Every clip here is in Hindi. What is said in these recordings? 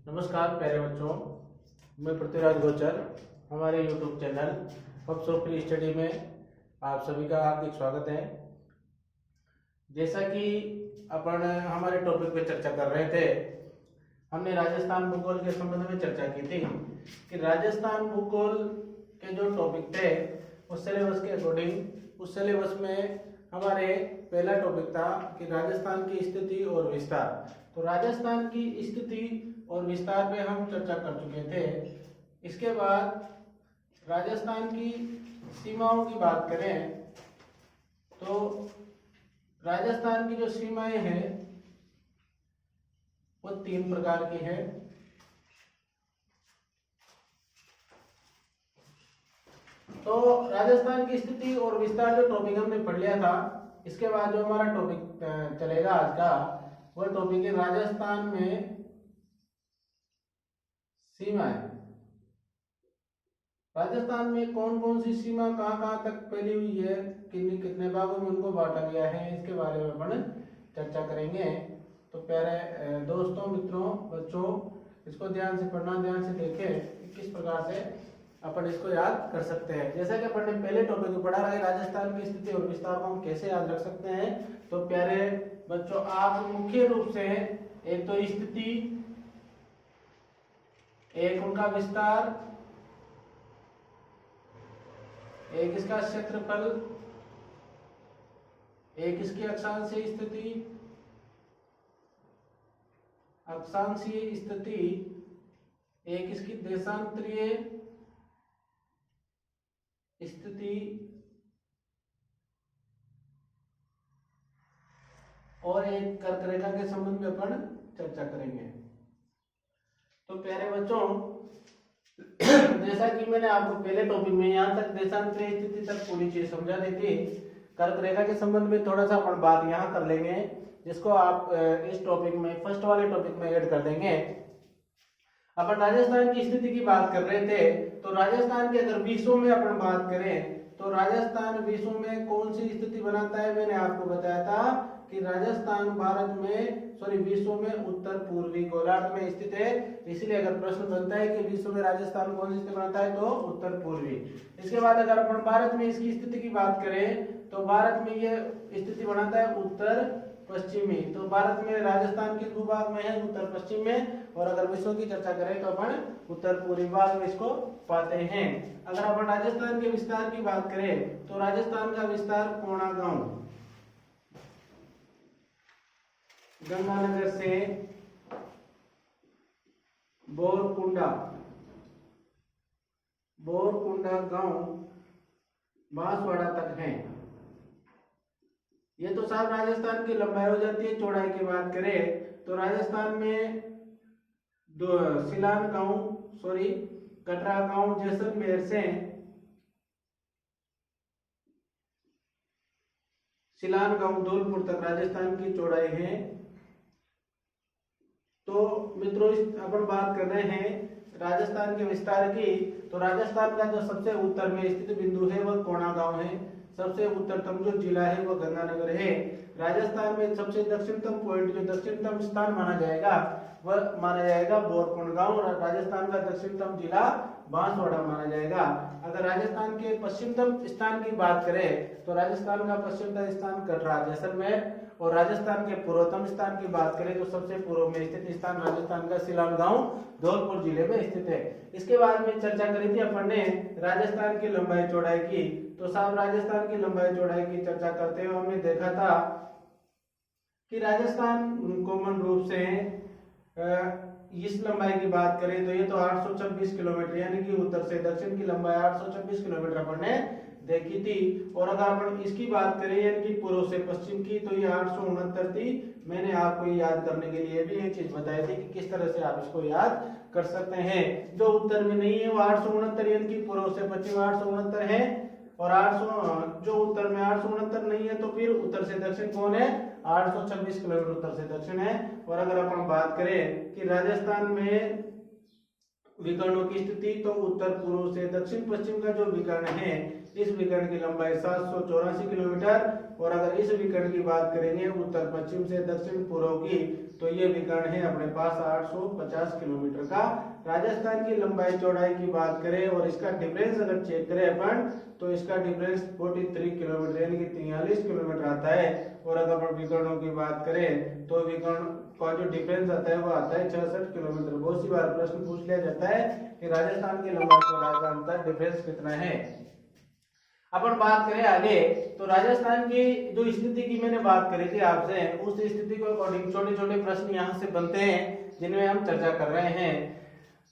नमस्कार प्यारे बच्चों, मैं पृथ्वीराज गोचर। हमारे YouTube channel Hubs of Free Study में आप सभी का हार्दिक स्वागत है। जैसा कि अपन हमारे टॉपिक पे चर्चा कर रहे थे, हमने राजस्थान भूगोल के संबंध में चर्चा की थी कि राजस्थान भूगोल के जो टॉपिक थे उस सिलेबस के अकॉर्डिंग उस सिलेबस में हमारे पहला टॉपिक था कि राजस्थान की स्थिति और विस्तार। तो राजस्थान की स्थिति और विस्तार पे हम चर्चा कर चुके थे। इसके बाद राजस्थान की सीमाओं की बात करें तो राजस्थान की जो सीमाएं हैं वो 3 प्रकार की है। तो राजस्थान की स्थिति और विस्तार जो टॉपिक हमने पढ़ लिया था, इसके बाद जो हमारा टॉपिक चलेगा आज का वह टॉपिक है राजस्थान में सीमाएं। राजस्थान में कौन कौन सी सीमा कहाँ तक फैली हुई है, कितने भागों में उनको बांटा गया है, इसके बारे में अपन चर्चा करेंगे। तो प्यारे दोस्तों, मित्रों, बच्चों, इसको ध्यान से पढ़ना, ध्यान से देखें किस प्रकार से अपन इसको याद कर सकते हैं। जैसा कि अपन ने पहले टॉपिक में पढ़ा है राजस्थान की स्थिति और विस्तार को हम कैसे याद रख सकते हैं। तो प्यारे बच्चों, आप मुख्य रूप से एक तो स्थिति, एक उनका विस्तार, एक इसका क्षेत्रफल, एक इसकी अक्षांशीय स्थिति, एक इसकी देशांतरीय स्थिति और एक कर्क रेखा के संबंध में अपन चर्चा करेंगे। तो प्यारे बच्चों, जैसा कि मैंने आपको पहले टॉपिक में यहाँ तक देशांतरीय स्थिति तक पूरी चीज समझा दी थी, कर्क रेखा के संबंध में थोड़ा सा अपन बात यहाँ कर लेंगे, जिसको आप इस टॉपिक में फर्स्ट वाले टॉपिक में ऐड कर देंगे। अपन राजस्थान की स्थिति की बात कर रहे थे, तो राजस्थान के अगर विश्व में अपन बात करें तो राजस्थान विश्व में कौन सी स्थिति बनाता है। मैंने आपको बताया था कि राजस्थान विश्व में उत्तर पूर्वी गोलार्ध में स्थित है। इसलिए अगर प्रश्न बनता है कि विश्व में राजस्थान कौन सी स्थिति बनाता है तो उत्तर पूर्वी। इसके बाद अगर अपन भारत में इसकी स्थिति की बात करें तो भारत में यह स्थिति बनाता है उत्तर पश्चिमी। तो भारत में राजस्थान किस भूभाग में है, उत्तर पश्चिम में। और अगर विश्व की चर्चा करें तो अपन उत्तर पूर्वी भाग में इसको पाते हैं। अगर अपन राजस्थान के विस्तार की बात करें तो राजस्थान का विस्तार कोणा गांव, गंगानगर से बोरकुंडा गांव बांसवाड़ा तक है। ये तो साहब राजस्थान की लंबाई हो जाती है। चौड़ाई की बात करें तो राजस्थान में कटरा गांव जैसलमेर से सिलान गांव धौलपुर तक राजस्थान की चौड़ाई है। तो मित्रों, अपन बात कर रहे हैं राजस्थान के विस्तार की। तो राजस्थान का जो सबसे उत्तर में स्थित बिंदु है वह कोणा गांव है। सबसे उत्तरतम जो जिला है वह गंगानगर है। राजस्थान में सबसे दक्षिणतम पॉइंट, जो दक्षिणतम स्थान माना जाएगा वह माना जाएगा बोरकुंड गांव। और राजस्थान का दक्षिणतम जिला बांसवाड़ा माना जाएगा। अगर राजस्थान के पश्चिमतम स्थान की बात करें तो राजस्थान का पश्चिमतम स्थान कटरा जैसलमेर। और राजस्थान के पूर्वतम स्थान की बात करें तो सबसे पूर्व में स्थित स्थान राजस्थान का सिलान गांव धौलपुर जिले में स्थित है। इसके बाद में चर्चा करी थी अपन ने राजस्थान की लंबाई चौड़ाई की। तो साहब राजस्थान की लंबाई चौड़ाई की चर्चा करते हुए हमने देखा था कि राजस्थान कॉमन रूप से इस लंबाई की बात करें तो ये तो 826 किलोमीटर, यानी कि उत्तर से दक्षिण की लंबाई 826 किलोमीटर अपन ने देखी थी। और अगर अपन इसकी बात करें यानी कि पूर्व से पश्चिम की, तो ये 869 थी। मैंने आपको याद करने के लिए भी एक चीज बताई थी कि किस तरह से आप इसको याद कर सकते हैं। जो उत्तर में नहीं है वो 869 यानी कि पूर्व से पश्चिम 869 है। और 800 जो उत्तर में 869 नहीं है तो फिर उत्तर से दक्षिण कौन है, 826 किलोमीटर उत्तर से दक्षिण है। और अगर अपन बात करें कि राजस्थान में विकर्णों की स्थिति, तो उत्तर पूर्व से दक्षिण पश्चिम का जो विकर्ण है, इस विकर्ण की लंबाई 784 किलोमीटर, और अगर इस विकर्ण की बात करेंगे उत्तर पश्चिम से दक्षिण पूर्व की, तो ये विकर्ण है अपने पास 850 किलोमीटर का। राजस्थान की लंबाई चौड़ाई की बात करें और इसका डिफरेंस अगर चेक करें अपन, तो इसका डिफरेंस 43 किलोमीटर यानी कि 43 किलोमीटर आता है। और अगर अपन विकर्णों की बात करें तो विकर्ण का जो डिफरेंस आता है वो आता है 66 किलोमीटर। बहुत सी बार प्रश्न पूछ लिया जाता है कि राजस्थान की लंबाई चौड़ाई का अंतर डिफरेंस कितना है। अपन बात करें आगे, तो राजस्थान की जो स्थिति की मैंने बात करी थी आपसे, उस स्थिति को अकॉर्डिंग छोटे छोटे प्रश्न यहाँ से बनते हैं जिनमें हम चर्चा कर रहे हैं।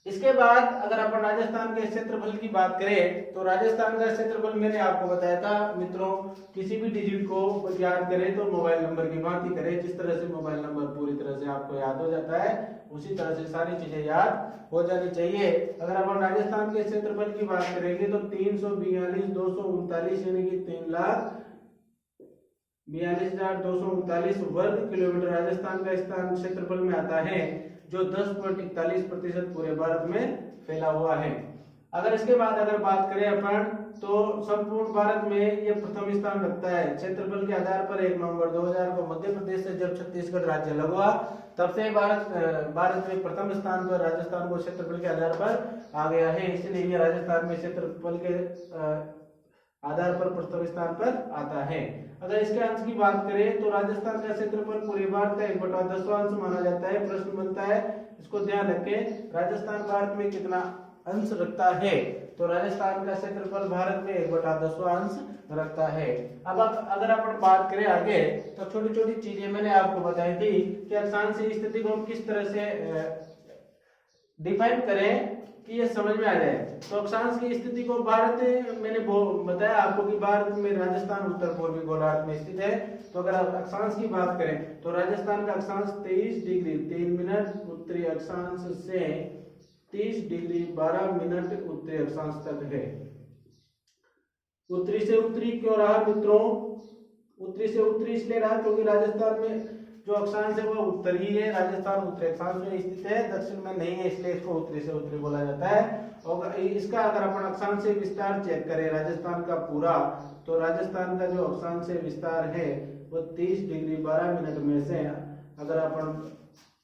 इसके बाद अगर अपन राजस्थान के क्षेत्रफल की बात करें, तो राजस्थान का क्षेत्रफल मैंने आपको बताया था मित्रों, किसी भी डिजिट को याद करें तो मोबाइल नंबर की भांति करें। जिस तरह से मोबाइल नंबर पूरी तरह से आपको याद हो जाता है, उसी तरह से सारी चीजें याद हो जानी चाहिए। अगर अपन राजस्थान के क्षेत्रफल की बात करेंगे तो 342,239 यानी कि 3,42,239 वर्ग किलोमीटर राजस्थान का स्थान क्षेत्रफल में आता है, जो 10.41% पूरे भारत में फैला हुआ है। अगर इसके बाद अगर बात करें अपन, तो संपूर्ण भारत में ये प्रथम स्थान रखता है क्षेत्रफल के आधार पर। 1 नवंबर 2000 को मध्य प्रदेश से जब छत्तीसगढ़ राज्य अलग हुआ, तब से भारत में प्रथम स्थान पर राजस्थान को क्षेत्रफल के आधार पर आ गया है। इसलिए ये राजस्थान में क्षेत्रफल के आधार पर प्रथम स्थान पर आता है। अगर इसके अंश की बात करें तो राजस्थान का क्षेत्रफल पूरे भारत का 1/10 माना जाता है। प्रश्न बनता है, इसको ध्यान रखें, राजस्थान भारत में कितना अंश रखता है, तो राजस्थान का क्षेत्रफल भारत में 1/10 अंश रखता है। अब अगर अपन बात करें आगे, तो छोटी छोटी चीजें मैंने आपको बताई थी कि अक्षांशीय स्थिति को हम किस तरह से डिफाइन करें कि ये समझ में आ जाए। तो अक्षांश की स्थिति को भारत, मैंने बताया आपको कि भारत में राजस्थान उत्तर पूर्वी गोलार्ध में स्थित है। तो अगर अक्षांश की बात करें तो राजस्थान का अक्षांश 23 डिग्री 3 मिनट उत्तरी अक्षांश से 30 डिग्री 12 मिनट उत्तरी अक्षांश तक है। उत्तरी से उत्तरी क्यों रहा मित्रों? उत्तरी से उत्तरी इसलिए रहा क्योंकि राजस्थान में जो अक्षांश है वो उत्तरी है, राजस्थान उत्तरी अक्षांश में स्थित है, दक्षिण में नहीं है, इसलिए इसको उत्तरी से उत्तरी बोला जाता है। और इसका अगर अपन अक्षांश से विस्तार चेक करें राजस्थान का पूरा, तो राजस्थान का जो अक्षांश से विस्तार है वो 30 डिग्री 12 मिनट में से अगर अपन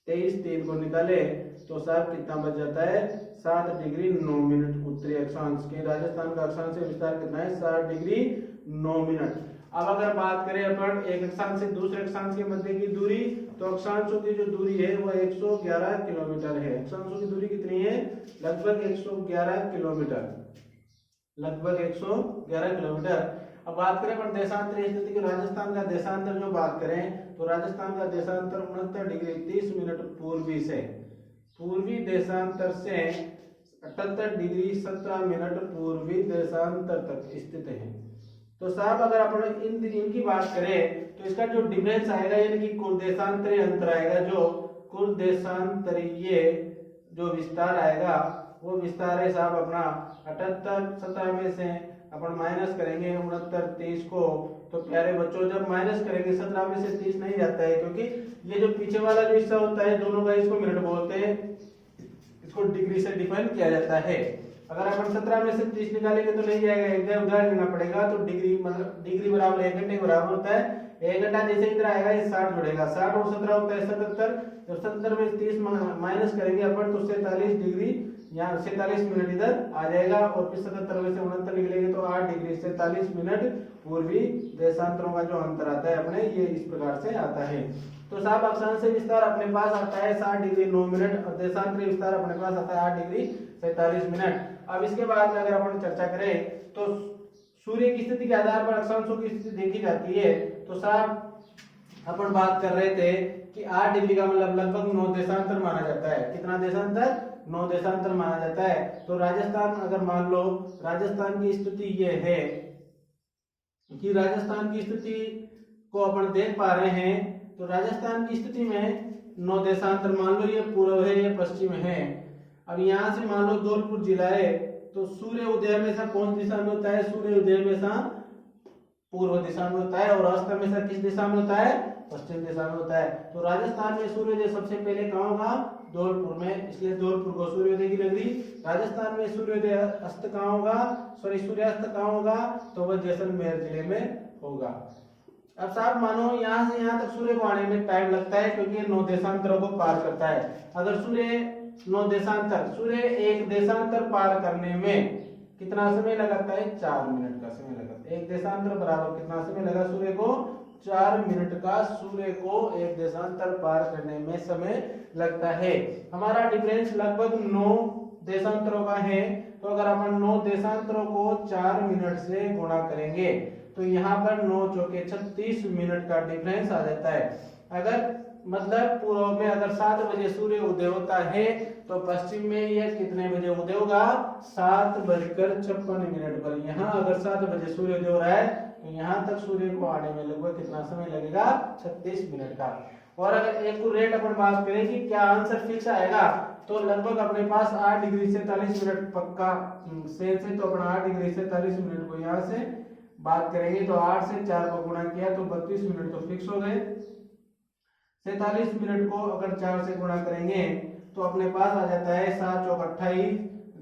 23 को निकाले तो साहब कितना बच जाता है? 7 डिग्री 9 मिनट उत्तरी अक्षांश के। राजस्थान का अक्षांश से विस्तार कितना है? 7 डिग्री 9 मिनट। अब अगर बात करें अपन एक अक्षांश से दूसरे अक्षांश के मध्य की दूरी, तो अक्षांशों की जो दूरी है वो 111 किलोमीटर है। अक्षांशों की दूरी कितनी है? लगभग 111 किलोमीटर, लगभग 111 किलोमीटर। अब बात करें अपन देशांतरीय स्थिति की, राजस्थान का देशांतर जो बात करें तो राजस्थान का देशांतर 69 डिग्री 30 मिनट पूर्वी से, पूर्वी देशांतर से 78 डिग्री 17 मिनट पूर्वी देशांतर तक स्थित है। तो साहब अगर अपन इनकी बात करें तो इसका जो डिफरेंस आएगा यानी कि कुल देशांतरीय अंतर आएगा, जो कुल देशांतरीय जो विस्तार आएगा वो विस्तार है साहब अपना 78 17 में से अपन माइनस करेंगे 69 30 को, तो प्यारे बच्चों जब माइनस करेंगे 17 में से 30 नहीं जाता है, क्योंकि ये जो पीछे वाला जो हिस्सा होता है दोनों का, इसको मिनट बोलते हैं, इसको डिग्री से डिफाइन किया जाता है। अगर अपन 17 में से 30 निकालेंगे तो नहीं जाएगा, एक उदाहरण लेना पड़ेगा। तो डिग्री डिग्री बराबर 1 घंटे बराबर होता है, 1 घंटा जैसे इधर आएगा ये 60 जुड़ेगा, 60 और 17 होता है 77। जब 77 में 30 माइनस करेंगे अपन तो 47 डिग्री, यहाँ 47 मिनट इधर आ जाएगा, और फिर 77 में से 69 निकलेंगे तो 8 डिग्री 47 मिनट पूर्वी देशांतरों का जो अंतर आता है अपने, ये इस प्रकार से आता है। तो साहब अक्षांश से विस्तार अपने पास आता है 60 डिग्री 9 मिनट और देशांतरीय विस्तार अपने पास आता है 8 डिग्री 47 मिनट। अब इसके बाद में अगर अपन चर्चा करें तो सूर्य की स्थिति के आधार पर अक्षांशों की स्थिति देखी जाती है। तो साहब अपन बात कर रहे थे कि 8 डिग्री का मतलब लगभग 9 देशांतर माना जाता है। कितना देशांतर? 9 देशांतर माना जाता है। तो राजस्थान, अगर मान लो राजस्थान की स्थिति ये है कि राजस्थान की स्थिति को अपन देख पा रहे हैं, तो राजस्थान की स्थिति में 9 देशांतर, मान लो ये पूर्व है ये पश्चिम है। अब यहाँ से मान लो धौलपुर जिला है, तो सूर्य उदय हमेशा कौन दिशा में होता है? सूर्य उदय हमेशा पूर्व दिशा में होता है, और अस्त हमेशा किस दिशा में होता है? पश्चिम दिशा में होता है। तो राजस्थान में सूर्योदय सबसे पहले कहाँ होगा? धौलपुर में, इसलिए धौलपुर को सूर्योदय की नगरी। राजस्थान में सूर्योदय अस्त कहाँ होगा, सॉरी सूर्यास्त कहाँ होगा, तो वह जैसलमेर जिले में होगा। अब साहब मानो यहाँ से यहाँ तक सूर्य को आने में टाइम लगता है क्योंकि ये 9 देशांतरों को पार करता है। अगर सूर्य 9 देशांतर, सूर्य एक देशांतर पार करने में कितना समय लगाता है, 4 मिनट का समय लगाता है। एक देशांतर बराबर कितना समय लगा सूर्य को, 4 मिनट का सूर्य को एक देशांतर पार करने में समय लगता है। हमारा डिफरेंस लगभग 9 देशांतरों का है, तो अगर अपन 9 देशांतरों को 4 मिनट से गुणा करेंगे तो यहाँ पर 9 चौके 36 मिनट का डिफरेंस आ जाता है। अगर मतलब पूर्व में अगर 7 बजे सूर्य उदय होता है तो पश्चिम में यह कितने बजे उदय होगा, 7:56 पर। यहाँ अगर 7 बजे सूर्य उदय हो रहा है तो यहाँ तक सूर्य को आने में लगभग कितना समय लगेगा, 36 मिनट का। और अगर एक्यूरेट अपन बात करें कि क्या आंसर फिक्स आएगा, तो लगभग अपने पास 8 डिग्री 47 मिनट पक्का सेंस है, तो अपन 8 डिग्री 47 मिनट को यहाँ से बात करेंगे तो 8 से 4 को गुणा किया तो 32 मिनट तो फिक्स हो गए। 47 मिनट को अगर 4 से गुणा करेंगे तो अपने पास आ जाता है 7 चौक 28,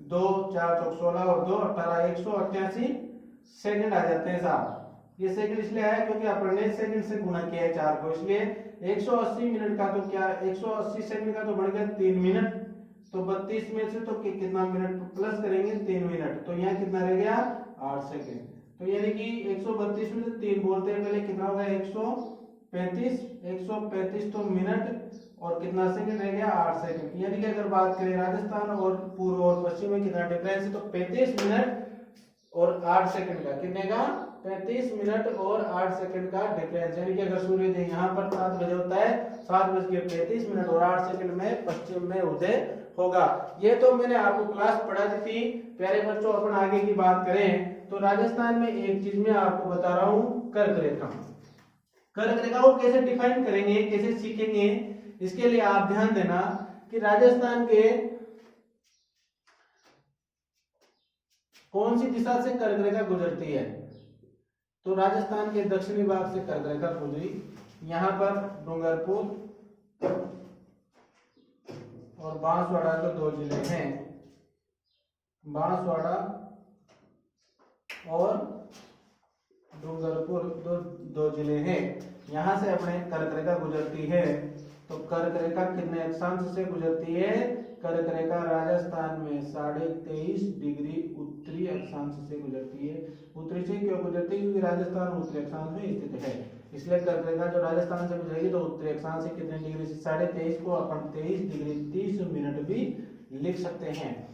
2 4 चौक 16 और 2 18, 188 सेकंड आ जाते हैं साहब। ये सेकंड इसलिए आया क्योंकि अपन ने सेकंड से गुणा किया है 4 को, इसलिए 180 मिनट का तो क्या 180 सेकंड का तो बढ़ गया 3 मिनट, तो 32 में से तो कितना मिनट प्लस करेंगे 3 मिनट, तो यहाँ कितना रह गया 8 सेकंड। तो यानी कि 132 में से 3 बोलते हैं पहले कितना होगा 135 तो मिनट और कितना सेकंड रह गया 8 सेकंड। यानी कि अगर बात करें राजस्थान और पूर्व और पश्चिम में कितना डिफरेंस है, तो 35 मिनट और 8 सेकंड का, कितने का 35 मिनट और 8 सेकंड का डिफरेंस। यानी कि अगर सूर्योदय यहाँ पर 7 बजे होता है, 7:35 मिनट और 8 सेकंड में पश्चिम में उदय होगा। ये तो मैंने आपको क्लास पढ़ा दी थी। प्यारे बच्चों, अपन आगे की बात करें तो राजस्थान में एक चीज मैं आपको बता रहा हूँ, कर्क रेखा। कर्क रेखा को कैसे डिफाइन करेंगे, कैसे सीखेंगे, इसके लिए आप ध्यान देना कि राजस्थान के कौन सी दिशा से कर्क रेखा गुजरती है, तो राजस्थान के दक्षिणी भाग से कर्क रेखा गुजरी। यहाँ पर डूंगरपुर और बांसवाड़ा के 2 जिले हैं, बांसवाड़ा और डूंगरपुर दो जिले हैं। यहाँ से अपने कर्क रेखा गुजरती है। तो कर्क रेखा कितने अक्षांश से गुजरती है, कर्क रेखा राजस्थान में 23.5 डिग्री उत्तरी अक्षांश से गुजरती है। उत्तरी से क्यों गुजरती है, क्योंकि राजस्थान उत्तरी अक्षांश में स्थित है, इसलिए कर्क रेखा जो राजस्थान से गुजरेगी तो उत्तरी अक्षांश से कितने डिग्री से, 23.5 को अपन 23 डिग्री 30 मिनट भी लिख सकते हैं।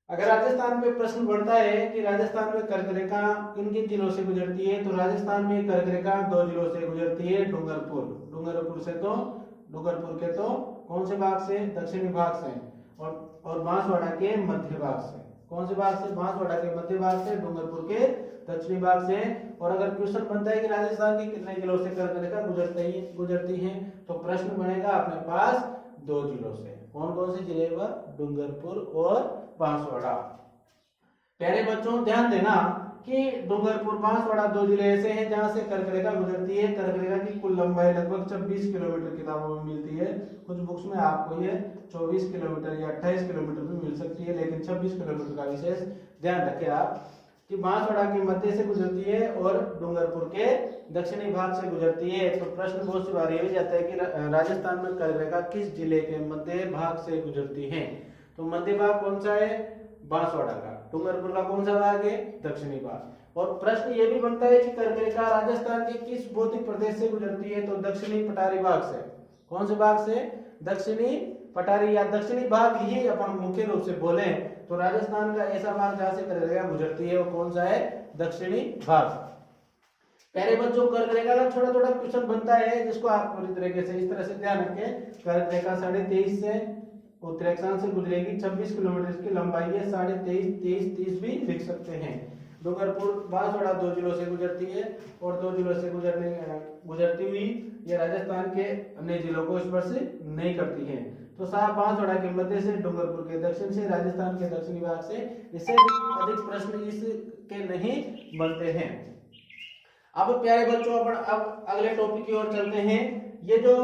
अगर राजस्थान में प्रश्न बढ़ता है कि राजस्थान में कर्क रेखा किन किन जिलों से गुजरती है, तो राजस्थान में कर्क रेखा 2 जिलों से गुजरती है, डूंगरपुर के तो कौन से भाग से, दक्षिणी भाग से, और बांसवाड़ा के मध्य भाग से। कौन से भाग से, बांसवाड़ा के मध्य भाग से, डूंगरपुर के दक्षिणी भाग से। और अगर क्वेश्चन बनता है कि राजस्थान के कितने जिलों से कर्क रेखा गुजरती है, तो प्रश्न बनेगा अपने पास 2 जिलों से। कौन कौन से जिले, वह डूंगरपुर और बांसवाड़ा। प्यारे बच्चों, ध्यान देना कि डूंगरपुर बांसवाड़ा 2 जिले ऐसे हैं जहां से कर्क रेखा गुजरती है। कर्क रेखा की कुल लंबाई लगभग 26 किलोमीटर किताबों में मिलती है। कुछ बुक्स में आपको ये 24 किलोमीटर या 28 किलोमीटर भी मिल सकती है, लेकिन 26 किलोमीटर का विशेष ध्यान रखें आप कि बांसवाड़ा के मध्य से गुजरती है और डूंगरपुर के दक्षिणी भाग से गुजरती है। तो प्रश्न बहुत सी बार ये भी जाता है कि राजस्थान में कर्क रेखा किस जिले के मध्य भाग से गुजरती है, तो मध्य भाग कौन सा है, बांसवाड़ा का। डूंगरपुर का कौन सा भाग है, दक्षिणी भाग। और प्रश्न ये भी बनता है कि कर्क रेखा राजस्थान के किस भौतिक प्रदेश से गुजरती है, तो दक्षिणी पठारी भाग से। कौन से भाग से, दक्षिणी पठारी या दक्षिणी भाग ही अपन मुख्य रूप से बोले तो राजस्थान का ऐसा भाग जहां से कर्क रेखा गुजरती है वो कौन सा है, दक्षिणी भाग। प्यारे बच्चों, कर्क रेखा का छोटा छोटा क्वेश्चन बनता है जिसको आप पूरी तरीके से इस तरह से ध्यान रखें। कर्क रेखा 23.5 से उत्तरी अक्षांश से गुजरेगी, 26 किलोमीटर की लंबाई है, 23.5, 23, 30 भी लिख सकते हैं। डूंगरपुर बांसवाड़ा 2 जिलों से गुजरती है और 2 जिलों से गुजरती हुई ये राजस्थान के अन्य जिलों को स्पर्श नहीं करती है। तो साहब बांसवाड़ा के मध्य से, डूंगरपुर के दक्षिण से, राजस्थान के दक्षिणी भाग से, इससे अधिक प्रश्न इसके नहीं बनते हैं। अब प्यारे बच्चों, अपन अब अगले टॉपिक की ओर चलते हैं। ये जो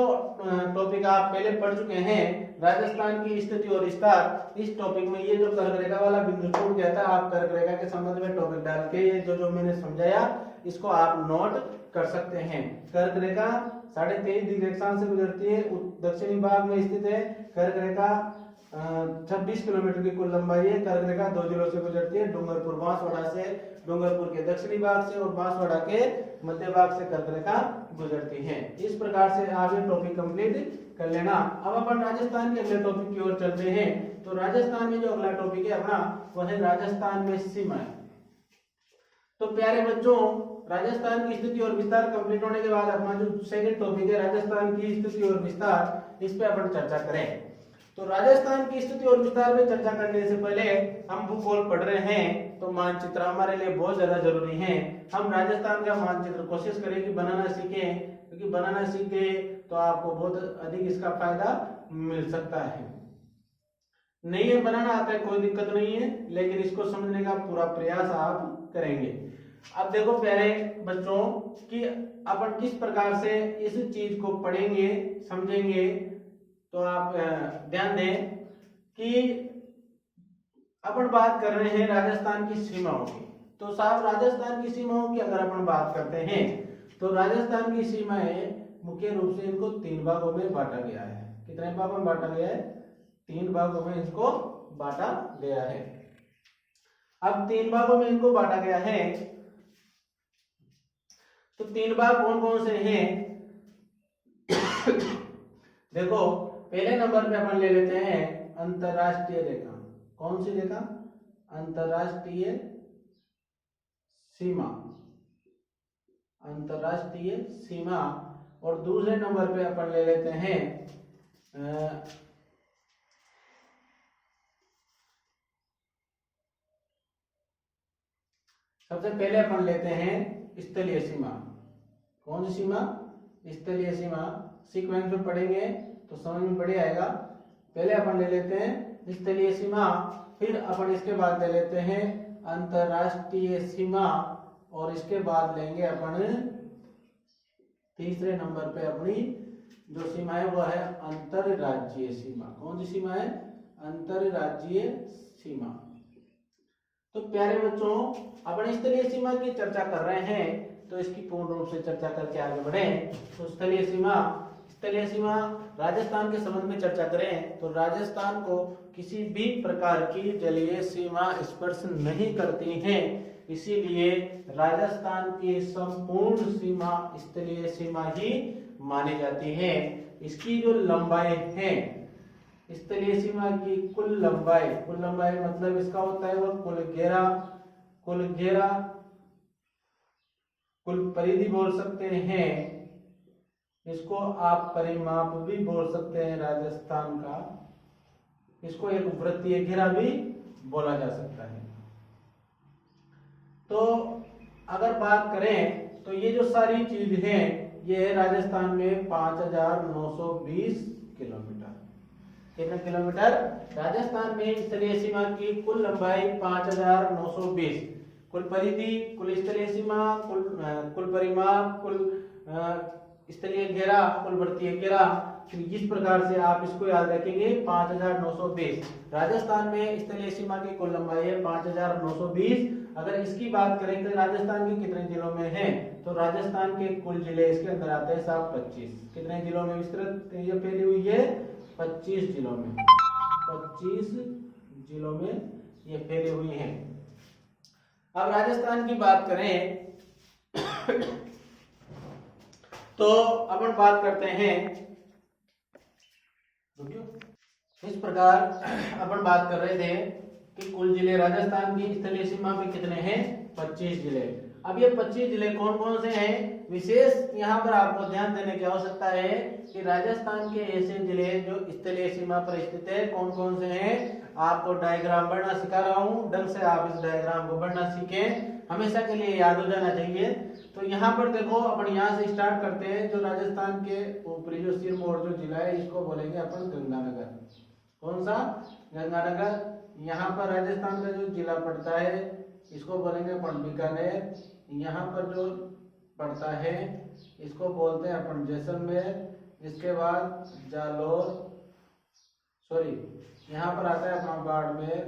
टॉपिक आप पहले पढ़ चुके हैं राजस्थान की स्थिति और विस्तार। इस टॉपिक में ये जो कर्क रेखा वाला बिंदु छूट गया था, आप कर्क रेखा के संबंध में टॉपिक डाल के ये जो मैंने समझाया इसको आप नोट कर सकते हैं। कर्क रेखा 23.5 डिग्री रेखांश से गुजरती है, दक्षिणी भाग में स्थित है। कर्क रेखा 26 किलोमीटर की कुल लंबाई है। कर्क रेखा 2 जिलों से गुजरती है, डूंगरपुर बांसवाड़ा से, डूंगरपुर के दक्षिणी भाग से और बांसवाड़ा के मध्य भाग से कर्क रेखा गुजरती है। इस प्रकार से आप ये टॉपिक कंप्लीट कर लेना। अब अपन राजस्थान के अगले टॉपिक की ओर चलते हैं। तो राजस्थान में जो अगला टॉपिक है अपना वह है राजस्थान में सीमाएं। तो प्यारे बच्चों, राजस्थान की स्थिति और विस्तार कंप्लीट होने के बाद अपना जो सेकंड टॉपिक है राजस्थान की स्थिति और विस्तार, इस पे अपन चर्चा करें। तो राजस्थान की स्थिति और विस्तार में चर्चा करने से पहले हम भूगोल पढ़ रहे हैं, तो मानचित्र हमारे लिए बहुत ज्यादा जरूरी है। हम राजस्थान का मानचित्र कोशिश करें कि बनाना सीखें, क्योंकि बनाना सीखे तो आपको बहुत अधिक इसका फायदा मिल सकता है। नहीं है बनाना आता है कोई दिक्कत नहीं है, लेकिन इसको समझने का पूरा प्रयास आप करेंगे। अब देखो प्यारे बच्चों कि अपन किस प्रकार से इस चीज को पढ़ेंगे समझेंगे, तो आप ध्यान दें कि अपन बात कर रहे हैं राजस्थान की सीमाओं की। तो साहब राजस्थान की सीमाओं की अगर अपन बात करते हैं तो राजस्थान की सीमाएं मुख्य रूप से इनको 3 भागों में बांटा गया है। कितने भागों में बांटा गया है? 3 भागों में इसको बांटा गया है। अब 3 भागों में इनको बांटा गया है, तो 3 भाग कौन कौन से हैं? देखो पहले नंबर पे अपन ले लेते हैं अंतरराष्ट्रीय रेखा। कौन सी रेखा? अंतरराष्ट्रीय सीमा। अंतरराष्ट्रीय सीमा। और दूसरे नंबर पे अपन ले लेते हैं सबसे पहले अपन लेते हैं स्थलीय सीमा। कौन सी सीमा? स्थलीय सीमा। सीक्वेंस में पढ़ेंगे तो समझ में बढ़िया आएगा। पहले अपन ले लेते हैं स्थलीय सीमा, फिर अपन इसके बाद ले लेते हैं अंतरराष्ट्रीय सीमा, और इसके बाद लेंगे अपन तीसरे नंबर पे अपनी जो सीमा है वो है अंतरराज्यीय सीमा। कौन सी सीमा है? अंतरराज्यीय सीमा। तो प्यारे बच्चों अपन स्थलीय सीमा की चर्चा कर रहे हैं, तो इसकी पूर्ण रूप से चर्चा करके आगे बढ़े। तो स्थलीय सीमा राजस्थान के संबंध में चर्चा करें तो राजस्थान को किसी भी प्रकार की जलीय सीमा स्पर्श नहीं करती है, इसीलिए राजस्थान की संपूर्ण सीमा स्थलीय सीमा ही मानी जाती है। इसकी जो लंबाई है स्थलीय सीमा की कुल लंबाई मतलब इसका होता है वो कुल घेरा कुल परिधि बोल सकते हैं, इसको आप परिमाप भी बोल सकते हैं राजस्थान का, इसको एक वृत्तीय घेरा भी बोला जा सकता है। तो अगर बात करें तो ये जो सारी चीज है ये है राजस्थान में 5920 किलोमीटर। कितने किलोमीटर? राजस्थान में स्थलीय सीमा की कुल लंबाई 5920, कुल परिधि, कुल स्थलीय सीमा, कुल परिमाप, कुल स्थलीय घेरा, कुल वृत्तीय घेरा। तो इस प्रकार से आप इसको याद रखेंगे 5920। राजस्थान में स्थलीय सीमा की कुल लंबाई है 5920। अगर इसकी बात करें तो राजस्थान के कितने जिलों में है, तो राजस्थान के कुल जिले इसके अंदर आते हैं साहब 25। कितने जिलों में विस्तृत ये फैली हुई है? 25 जिलों में। 25 जिलों में ये फैली हुई है। अब राजस्थान की बात करें तो अपन बात करते हैं, इस प्रकार अपन बात कर रहे थे कि कुल जिले राजस्थान की स्थलीय सीमा पे कितने हैं? 25 जिले। अब ये 25 जिले कौन कौन से हैं? विशेष यहाँ पर आपको ध्यान देने की आवश्यकता है कि राजस्थान के ऐसे जिले जो स्थलीय सीमा पर स्थित है कौन कौन से हैं। आपको डायग्राम बढ़ना सिखा रहा हूँ, ढंग से आप इस डायग्राम को बढ़ना सीखें, हमेशा के लिए याद हो जाना चाहिए। तो यहाँ पर देखो अपन यहाँ से स्टार्ट करते हैं। जो राजस्थान के ऊपरी जो सिरमौर जो जिला है इसको बोलेंगे अपन गंगानगर। कौन सा? गंगानगर। यहाँ पर राजस्थान का जो जिला पड़ता है इसको बोलेंगे अपन बीकानेर। यहाँ पर जो पड़ता है इसको बोलते हैं अपन जैसलमेर। इसके बाद जालौर, सॉरी, यहाँ पर आता है अपना बाड़मेर,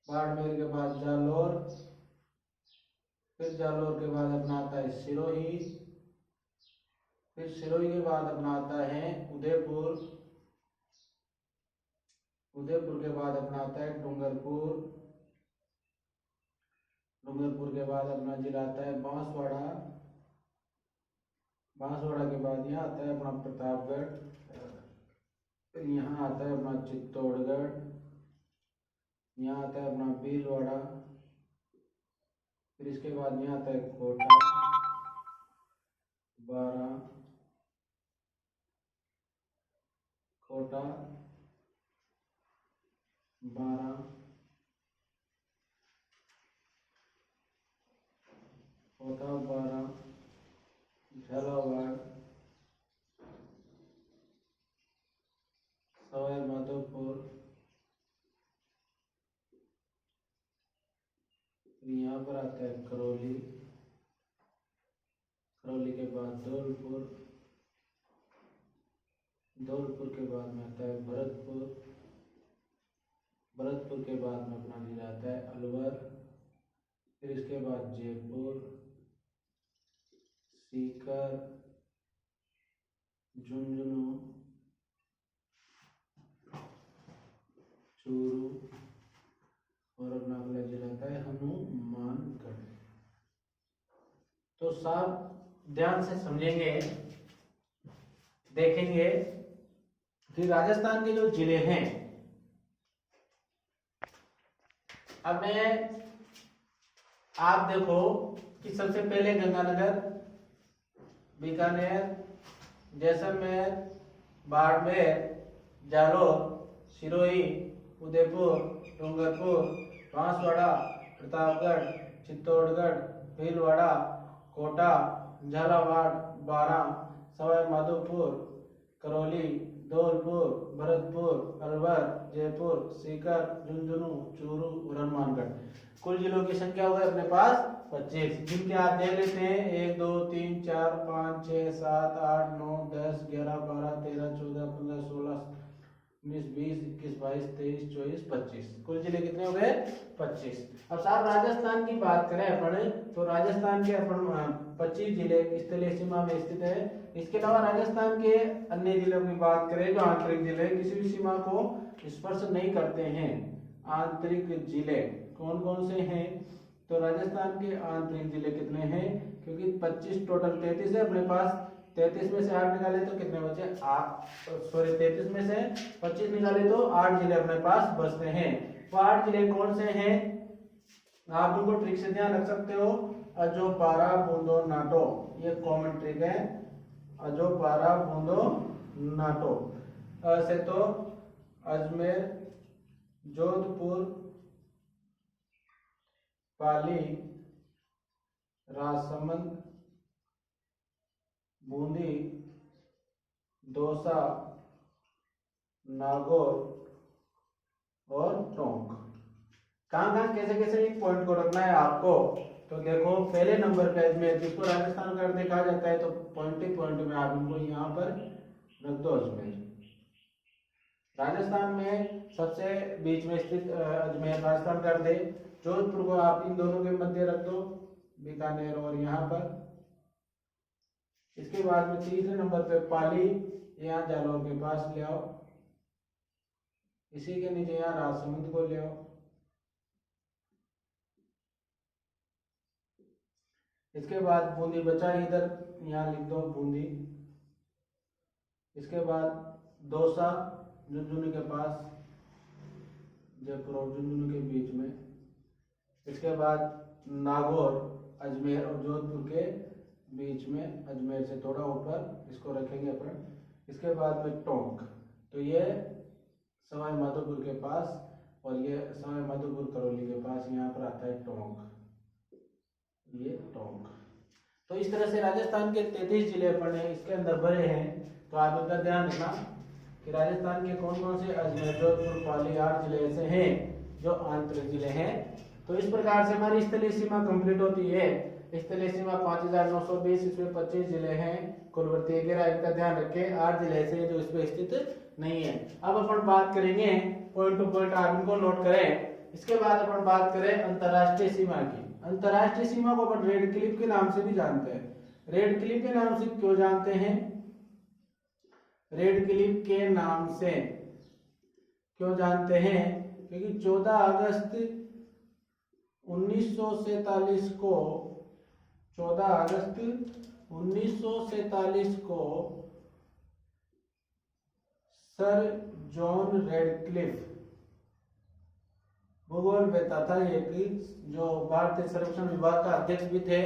बाड़मेर के बाद जालोर, फिर जालोर के बाद अपना आता है सिरोही, फिर सिरोही के बाद अपना आता है उदयपुर, उदयपुर के बाद अपना आता है डूंगरपुर, डूंगरपुर के बाद अपना जिला आता है बांसवाड़ा, बांसवाड़ा के बाद यहाँ आता है अपना प्रतापगढ़, फिर यहाँ आता है अपना चित्तौड़गढ़, यहाँ आता है अपना भीलवाड़ा, फिर इसके बाद यहाँ आता है कोटा, बारा, कोटा, बारा, कोटा, बारा, झालावाड़, सवाई माधोपुर, यहाँ पर आता है करौली, करौली के बाद धौलपुर, धौलपुर के बाद में आता है भरतपुर, भरतपुर के बाद में अपना जिला आता है अलवर, फिर इसके बाद जयपुर, सीकर, झुंझुनू, चूरू और अपना अगला जिला आता है हनुमानगढ़। तो सब ध्यान से समझेंगे, देखेंगे कि राजस्थान के जो जिले हैं, अब मैं आप देखो कि सबसे पहले गंगानगर, बीकानेर, जैसलमेर, बाड़मेर, जालोर, सिरोही, उदयपुर, डूंगरपुर, बांसवाड़ा, प्रतापगढ़, चित्तौड़गढ़, भीलवाड़ा, कोटा, झालावाड़, बारा, सवाई माधोपुर, करौली, धौलपुर, भरतपुर, अलवर, जयपुर, सीकर, झुंझुनू, चूरू और हनुमानगढ़। कुल जिलों की संख्या हुआ अपने पास 25, जिनके आप देख लेते हैं 1 2 3 4 5 6 7 8 9 10 11 12 13 14 15 16 19 20 21 22 23 24 25। कुल जिले कितने हो गए? 25। अब साहब राजस्थान की बात करें अपन, तो राजस्थान के अपन 25 जिले स्थलीय सीमा में स्थित है। इसके अलावा राजस्थान के अन्य जिलों की बात करें जो आंतरिक जिले किसी भी सीमा को स्पर्श नहीं करते हैं, आंतरिक जिले कौन कौन से हैं? तो राजस्थान के आंतरिक जिले कितने हैं? क्योंकि 25 टोटल 33 है अपने पास, 33 में से 8 निकाले तो कितने बचे? 33 में से 25 निकाले तो 8 जिले अपने पास बचते हैं। वो 8 जिले कौन से हैं? आप उनको ट्रिक से ध्यान रख सकते हो। अजोपारा, बूंदो, नाटो, ये कॉमन ट्रिक है। अजोपारा, बूंदो, नाटो। ऐसे तो अजमेर, जोधपुर, पाली, राजसमंद, बूंदी, दौसा, नागौर और टोंक। कहाँ कैसे कैसे एक पॉइंट को रखना है आपको? तो देखो पहले नंबर पे अजमेर, जिसको राजस्थान का देखा जाता है, तो पॉइंट ही पॉइंट में आप इनको यहाँ पर रख दो अजमेर। राजस्थान में सबसे बीच में स्थित अजमेर राजस्थान कर दे। जोधपुर को आप इन दोनों के मध्य रख दो, बीकानेर और यहाँ पर। इसके बाद में तीसरे नंबर पे पाली, यहाँ जालौर के पास ले आओ। इसी के नीचे यहाँ राजसमंद को ले आओ। इसके बाद बूंदी बचा इधर, यहाँ लिख दो बूंदी। इसके बाद दौसा, झुंझुनू के पास, जयपुर और झुंझुनू के बीच में। इसके बाद नागौर, अजमेर और जोधपुर के बीच में, अजमेर से थोड़ा ऊपर इसको रखेंगे अपन। इसके बाद में टोंक, तो ये सवाई माधोपुर के पास, और ये सवाई माधोपुर करौली के पास, यहाँ पर आता है टोंक, ये टोंक। तो इस तरह से राजस्थान के 33 जिले पड़े इसके अंदर भरे हैं। तो आप इनका ध्यान रखना कि राजस्थान के कौन कौन से अजमेर, जोधपुर, पाली 8 जिले ऐसे हैं जो आंतरिक जिले हैं। तो इस प्रकार से हमारी स्थलीय सीमा कंप्लीट होती है। स्थलीय सीमा 5920, इसमें 25 जिले हैं, कुलवर्ती वगैरह, इनका ध्यान रखें। 8 जिले ऐसे जो इसमें स्थित नहीं है। अब अपन बात करेंगे पॉइंट टू पॉइंट, आप इनको नोट करें। इसके बाद अपन बात करें अंतरराष्ट्रीय सीमा की। अंतरराष्ट्रीय सीमा को अपन रेड क्लिफ के नाम से भी जानते हैं। रेड क्लिफ के नाम से क्यों जानते हैं? रेड क्लिफ के नाम से क्यों जानते हैं? क्योंकि 14 अगस्त 1947 को 14 अगस्त 1947 को सर जॉन रेडक्लिफ भूगोलवेत्ता था, एक जो भारतीय सर्वेक्षण विभाग का अध्यक्ष भी थे।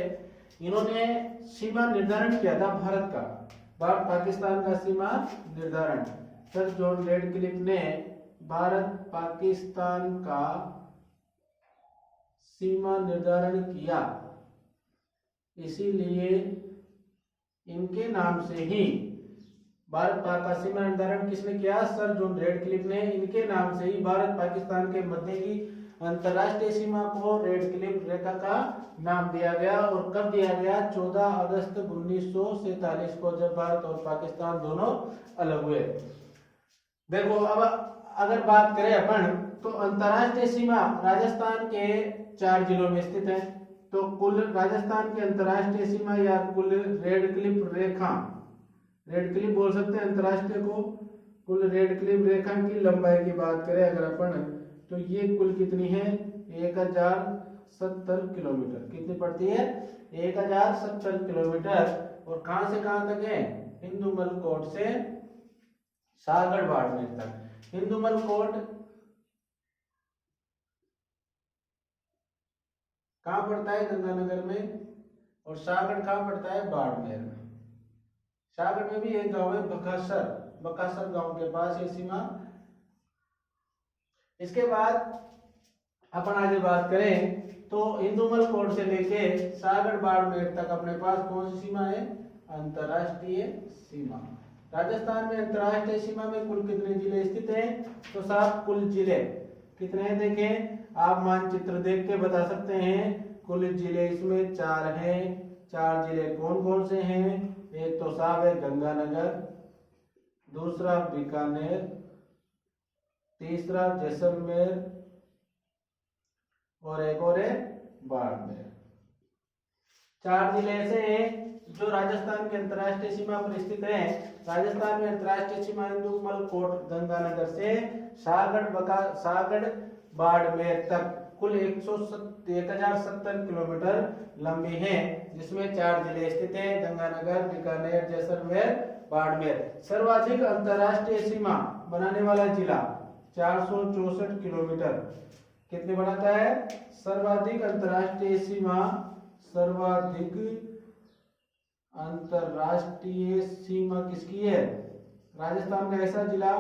इन्होंने सीमा निर्धारण किया था भारत का, भारत पाकिस्तान का सीमा निर्धारण। सर जॉन रेडक्लिफ ने भारत पाकिस्तान का सीमा निर्धारण किया, इसीलिए इनके नाम से ही भारत पाक का सीमा निर्धारण किसने किया? सर जॉन रेडक्लिफ ने। इनके नाम से ही भारत पाकिस्तान के मध्य की अंतरराष्ट्रीय सीमा को रेडक्लिफ रेखा का नाम दिया गया। और कब दिया गया? 14 अगस्त 1947 को, जब भारत और पाकिस्तान दोनों अलग हुए। देखो अब अगर बात करें अपन, तो अंतरराष्ट्रीय सीमा राजस्थान के 4 जिलों में स्थित है। तो कुल राजस्थान की अंतरराष्ट्रीय सीमा या कुल रेडक्लिफ रेखा, रेडक्लिफ बोल सकते हैं अंतरराष्ट्रीय को, कुल रेडक्लिफ रेखा की लंबाई की बात करें अगर अपन, तो ये कुल कितनी है? 1070 किलोमीटर। कितनी पड़ती है? 1070 किलोमीटर। और कहां से कहां तक है? हिंदुमल कोट से सागड़ बाड़मेर तक। हिंदुमल कोट कहां पड़ता है? गंगानगर में। और सागड़ कहां पड़ता है? बाड़मेर में। सागड़ में भी एक गांव है बकासर, बकासर गांव के पास ये सीमा। इसके बाद अपन आगे बात करें तो हिंदुमल कोट से लेके सागड़ बाड़मेर तक अपने पास कौन सी सीमा है? अंतरराष्ट्रीय सीमा। राजस्थान में अंतरराष्ट्रीय सीमा में कुल कितने जिले स्थित हैं? तो साहब कुल जिले कितने हैं देखें, आप मानचित्र देख के बता सकते हैं। कुल जिले इसमें 4 हैं। 4 जिले कौन कौन से हैं? एक तो साहब है गंगानगर, दूसरा बीकानेर, तीसरा जैसलमेर और एक और है बाड़मेर। 4 जिले ऐसे हैं जो राजस्थान के अंतरराष्ट्रीय सीमा पर स्थित है। राजस्थान में अंतरराष्ट्रीय सीमा हिंदुमल कोट गंगानगर से सागड़ बाड़मेर तक कुल 1070 किलोमीटर लंबी है, जिसमें 4 जिले स्थित हैं, गंगानगर, बीकानेर, जैसलमेर, बाड़मेर। सर्वाधिक अंतरराष्ट्रीय सीमा बनाने वाला जिला 464 किलोमीटर कितने बनाता है? सर्वाधिक अंतरराष्ट्रीय सीमा, सर्वाधिक अंतरराष्ट्रीय सीमा किसकी है? राजस्थान का ऐसा जिला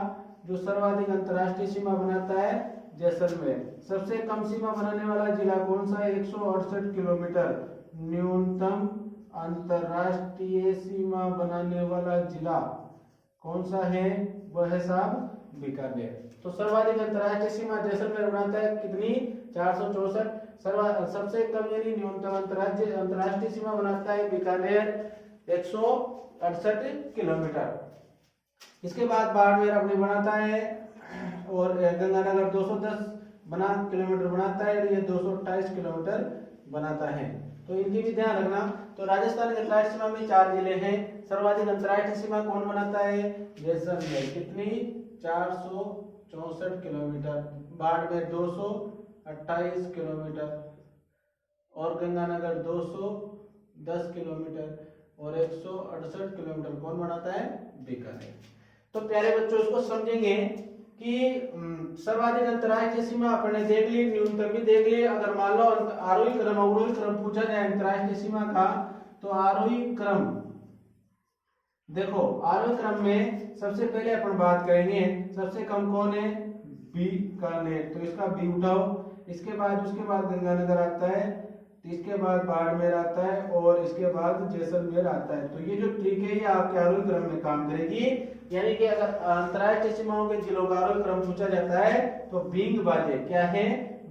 जो सर्वाधिक अंतरराष्ट्रीय सीमा बनाता है, जैसलमेर। सबसे कम सीमा बनाने वाला जिला कौन सा है? 168 किलोमीटर। न्यूनतम अंतरराष्ट्रीय सीमा बनाने वाला जिला कौन सा है? वह है साहब बीकानेर। तो सर्वाधिक अंतरराष्ट्रीय सीमा जैसलमेर बनाता है कितनी? 464। सबसे कम यानी न्यूनतम अंतरराष्ट्रीय सीमा बनाता है बीकानेर, 168 किलोमीटर। इसके बाद बाड़मेर अपने बनाता है, और गंगानगर 210 किलोमीटर बनाता है, और ये 228 किलोमीटर बनाता है। तो इनकी भी ध्यान रखना। तो राजस्थान की अंतरराष्ट्रीय सीमा में 4 जिले हैं। सर्वाधिक अंतरराष्ट्रीय सीमा कौन बनाता है? जैसलमेर। कितनी? 464 किलोमीटर। बाड़मेर 228 किलोमीटर और गंगानगर 210 किलोमीटर और 168 किलोमीटर कौन बनाता है? बीकानेर। तो प्यारे बच्चों इसको समझेंगे कि सर्वाधिक अंतरराष्ट्रीय सीमा अपने देख ली, न्यूनतम भी देख ली। अगर मान लो आरोही क्रम अवरोही क्रम पूछा जाए अंतरराष्ट्रीय सीमा का, तो आरोही क्रम देखो, आरोही क्रम में सबसे पहले अपन बात करेंगे सबसे कम कौन है? बीकानेर। तो इसका बी उठाओ। इसके बाद उसके बाद गंगानगर आता है, इसके बाद बाड़मेर आता है और इसके बाद जैसलमेर आता है। तो ये जो ट्रिक है ये आपके आरोही क्रम में काम करेगी। यानी कि अगर अंतरराष्ट्रीय सीमाओं के जिलों का आरोही क्रम पूछा जाता है तो बींग बाजे क्या है?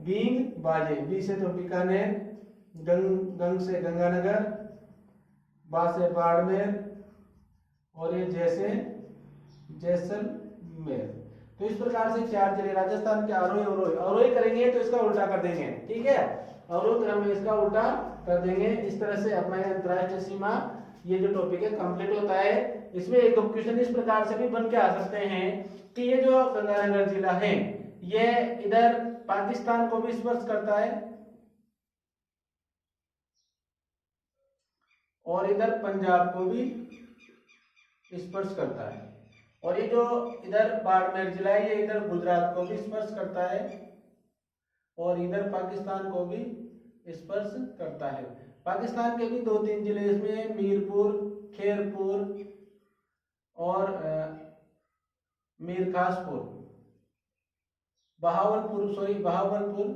बींग बाजे। बी से तो बीकानेर, गंग से गंगानगर, बा से बाड़मेर और ये जैसलमेर। मेर। तो इस प्रकार से 4 जिले राजस्थान के अवरोही अवरोही अवरोही करेंगे तो इसका उल्टा कर देंगे, ठीक है, अवरोही क्रम में इसका उल्टा कर देंगे। इस तरह से अपना अंतरराष्ट्रीय सीमा ये जो टॉपिक है कंप्लीट होता है। इसमें एक क्वेश्चन इस प्रकार से भी बन के आ सकते हैं कि ये जो गंगानगर जिला है ये इधर पाकिस्तान को भी स्पर्श करता है और इधर पंजाब को भी स्पर्श करता है, और ये जो इधर बाड़मेर जिला है ये इधर गुजरात को भी स्पर्श करता है और इधर पाकिस्तान को भी स्पर्श करता है। पाकिस्तान के भी 2-3 जिले इसमें मीरपुर, खेरपुर और मीरखासपुर, बहावलपुर,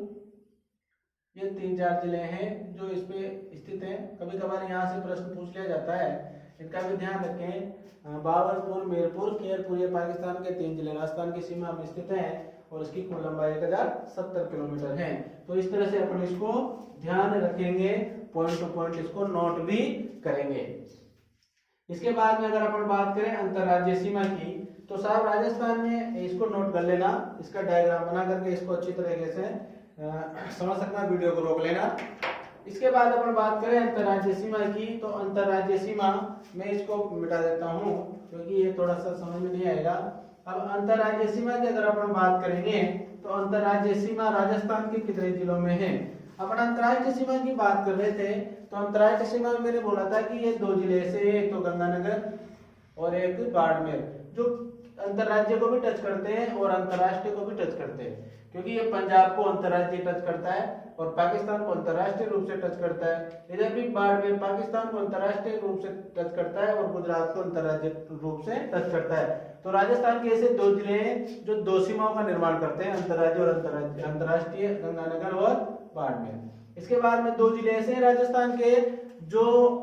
ये 3-4 जिले हैं जो इस पे स्थित हैं। कभी कभार यहाँ से प्रश्न पूछ लिया जाता है, इनका भी ध्यान रखें। बहावलपुर, मीरपुर, खेरपुर ये पाकिस्तान के 3 जिले राजस्थान की सीमा में स्थित हैं और इसकी कुल लंबाई 1070 किलोमीटर है। तो इस तरह से अपन इसको ध्यान रखेंगे, पॉइंट टू पॉइंट इसको नोट भी करेंगे। इसके बाद में अगर अपन बात करें अंतरराज्यीय सीमा की, तो साहब राजस्थान में इसको नोट कर लेना, इसका डायग्राम बना करके इसको अच्छी तरीके से समझ सकना, वीडियो को रोक लेना। इसके बाद अपन बात करें अंतरराज्यीय सीमा की, तो अंतरराज्यीय सीमा मैं इसको मिटा देता हूं क्योंकि ये थोड़ा सा समझ में नहीं आएगा। अब अंतरराज्यीय सीमा की अगर अपन बात करेंगे तो अंतरराज्यीय सीमा राजस्थान के कितने जिलों में है। अपन अंतरराज्यीय सीमा की बात कर रहे थे, तो अंतरराज्यीय सीमा में मैंने बोला था कि ये 2 जिले से, एक तो गंगानगर और एक बाड़मेर, जो अंतरराज्य को भी टच करते हैं और अंतरराष्ट्रीय को भी टच करते हैं, क्योंकि ये पंजाब को अंतरराज्यीय टच करता है और पाकिस्तान को अंतरराष्ट्रीय रूप से टच करता है। इधर भी बाड़मेर पाकिस्तान को अंतरराष्ट्रीय रूप से टच करता है और गुजरात को अंतरराज्यीय रूप से टच करता है। तो राजस्थान के ऐसे 2 जिले हैं जो 2 सीमाओं का निर्माण करते हैं, अंतरराज्यीय और अंतरराष्ट्रीय, गंगानगर और बाड़मेर। इसके बाद में 2 जिले ऐसे हैं राजस्थान के जो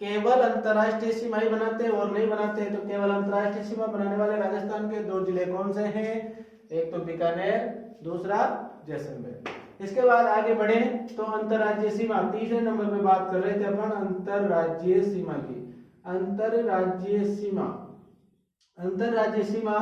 केवल अंतरराष्ट्रीय सीमा ही बनाते हैं और नहीं बनाते हैं। तो केवल अंतरराष्ट्रीय सीमा बनाने वाले राजस्थान के 2 जिले कौन से हैं, एक तो बीकानेर, दूसरा जैसलमेर। इसके बाद आगे बढ़े तो अंतरराज्यीय सीमा, तीसरे नंबर पे बात कर रहे थे अपन अंतरराज्यीय सीमा की। अंतरराज्यीय सीमा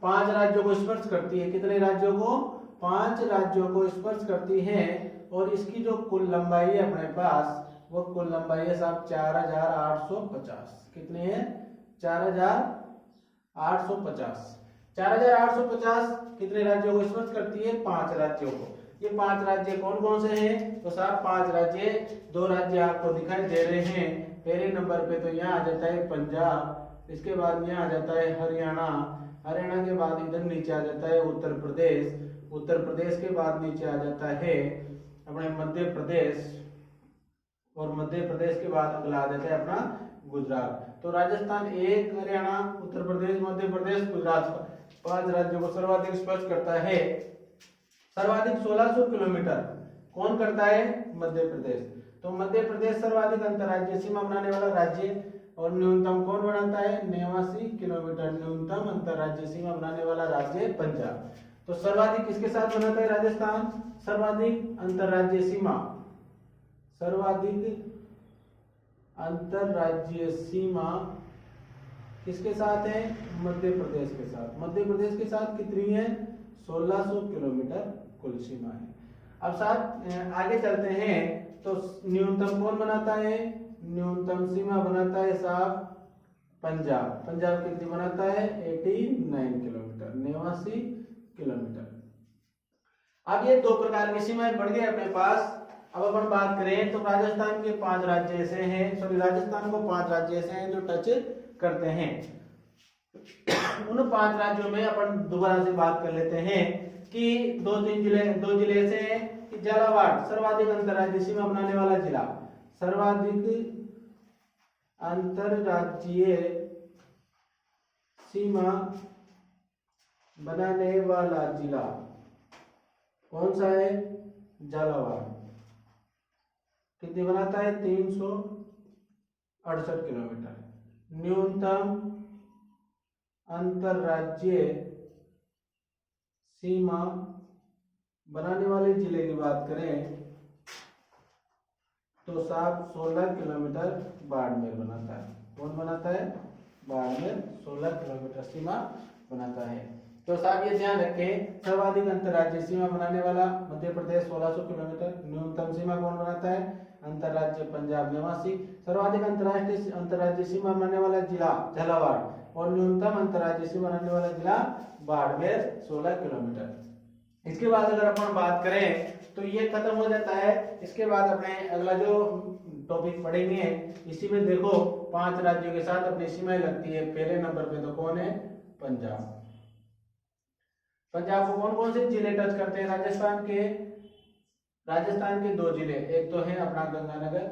5 राज्यों को स्पर्श करती है। कितने राज्यों को? 5 राज्यों को स्पर्श करती है और इसकी जो कुल लंबाई है अपने पास, वो कुल लंबाई है साहब 4850। कितने हैं? 4850। 4850 कितने राज्यों को स्पर्श करती है? 5 राज्यों को। ये 5 राज्य कौन कौन से हैं? तो साहब 5 राज्य, 2 राज्य आपको दिखाई दे रहे हैं। पहले नंबर पे तो यहाँ आ जाता है पंजाब, इसके बाद यहाँ आ जाता है हरियाणा, हरियाणा के बाद इधर नीचे आ जाता है उत्तर प्रदेश, उत्तर प्रदेश के बाद नीचे आ जाता है अपने मध्य प्रदेश, और मध्य प्रदेश के बाद अगला आ जाता है अपना गुजरात। तो राजस्थान 1, हरियाणा, उत्तर प्रदेश, मध्य प्रदेश, गुजरात, 5 राज्यों को सर्वाधिक स्पर्श करता है। सर्वाधिक 1600 किलोमीटर कौन करता है? मध्य प्रदेश। तो मध्य प्रदेश सर्वाधिक अंतरराज्यीय सीमा बनाने वाला राज्य, और न्यूनतम कौन बनाता है? 89 किलोमीटर न्यूनतम अंतरराज्यीय सीमा बनाने वाला राज्य पंजाब। तो सर्वाधिक किसके साथ बनाता है राजस्थान? सर्वाधिक अंतरराज्यीय सीमा, सर्वाधिक अंतरराज्यीय सीमा किसके साथ है? मध्य प्रदेश के साथ। मध्य प्रदेश के साथ कितनी है? 1600 किलोमीटर कुल सीमा है। अब साथ आगे चलते हैं तो न्यूनतम कौन बनाता है? न्यूनतम सीमा बनाता है साहब पंजाब। पंजाब कितनी बनाता है? 89 किलोमीटर, 89 किलोमीटर। अब ये 2 प्रकार की सीमाएं बढ़ गई अपने पास। अब अपन बात करें तो राजस्थान के 5 राज्य ऐसे हैं, सॉरी राजस्थान को 5 राज्य ऐसे हैं जो टच करते हैं। उन 5 राज्यों में अपन दोबारा से बात कर लेते हैं कि 2 जिले ऐसे हैं कि झालावाड़ सर्वाधिक अंतरराज्यीय सीमा बनाने वाला जिला, सर्वाधिक अंतरराज्यीय सीमा बनाने वाला जिला कौन सा है? झालावाड़। कितनी बनाता है? 368 किलोमीटर। न्यूनतम अंतरराज्यीय सीमा बनाने वाले जिले की बात करें तो साहब 16 किलोमीटर बाड़मेर बनाता है। कौन बनाता है? बाड़मेर 16 किलोमीटर सीमा बनाता है। तो साहब ये ध्यान रखें, सर्वाधिक अंतर्राज्यीय सीमा बनाने वाला मध्य प्रदेश 1600 किलोमीटर। न्यूनतम सीमा कौन बनाता है? अंतर्राज्यीय पंजाब 89। सर्वाधिक अंतर्राज्यीय सीमा बनाने वाला जिला झालावाड़ और न्यूनतम अंतर्राज्यीय सीमा बनाने वाला जिला बाड़मेर 16 किलोमीटर। इसके बाद अगर अपन बात करें तो ये खत्म हो जाता है। इसके बाद अपने अगला जो टॉपिक पढ़ेंगे इसी में देखो 5 राज्यों के साथ अपनी सीमाएं लगती है। पहले नंबर पे तो कौन है? पंजाब। पंजाब को कौन कौन से जिले टच करते हैं? राजस्थान के 2 जिले, एक तो है अपना गंगानगर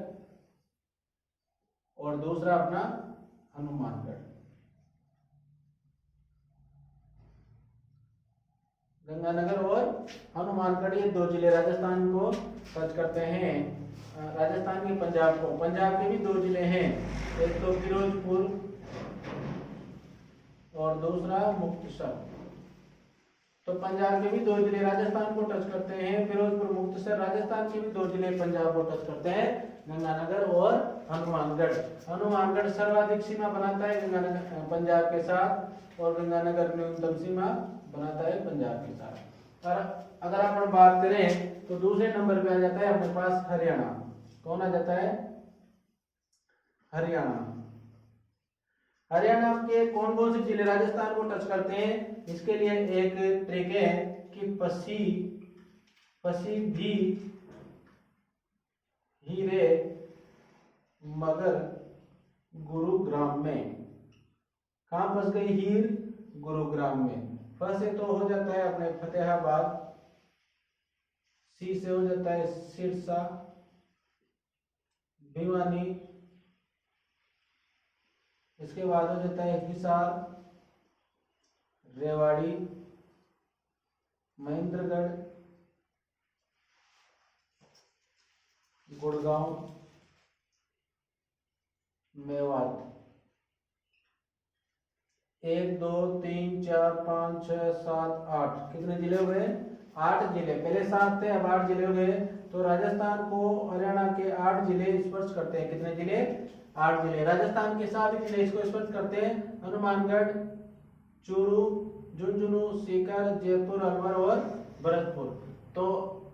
और दूसरा अपना हनुमानगढ़। गंगानगर और हनुमानगढ़ ये 2 जिले राजस्थान को टच करते हैं। राजस्थान के पंजाब के भी 2 जिले हैं, एक तो फिरोजपुर और दूसरा मुक्तसर। तो पंजाब के भी 2 जिले राजस्थान को टच करते हैं, फिरोजपुर मुक्तसर। राजस्थान के भी 2 जिले पंजाब को टच करते हैं, गंगानगर और हनुमानगढ़। हनुमानगढ़ सर्वाधिक सीमा बनाता है गंगानगर पंजाब के साथ और गंगानगर न्यूनतम सीमा बनाता है पंजाब के साथ। और अगर अपन बात करें तो दूसरे नंबर पे आ जाता है अपने पास हरियाणा। कौन आ जाता है? हरियाणा। हरियाणा के कौन कौन से जिले राजस्थान को टच करते हैं? इसके लिए एक ट्रिक है कि पसी भी हीरे मगर गुरुग्राम में। कहां फंस गई हीर? गुरुग्राम में। फंसे तो हो जाता है अपने फतेहाबाद, सी से हो जाता है सिरसा, भिवानी, इसके बाद हो जाता है हिसार, रेवाड़ी, महेंद्रगढ़, गुड़गांव, मेवात। 1 2 3 4 5 6 7 8 कितने जिले हो गए? 8 जिले। पहले 7 थे, अब 8 जिले हो गए। तो राजस्थान को हरियाणा के 8 जिले स्पर्श करते हैं। कितने जिले? 8 जिले। राजस्थान के सभी जिले इसको स्पर्श करते हैं। हनुमानगढ़, चूरू, झुंझुनू, सीकर, जयपुर, अलवर और भरतपुर। तो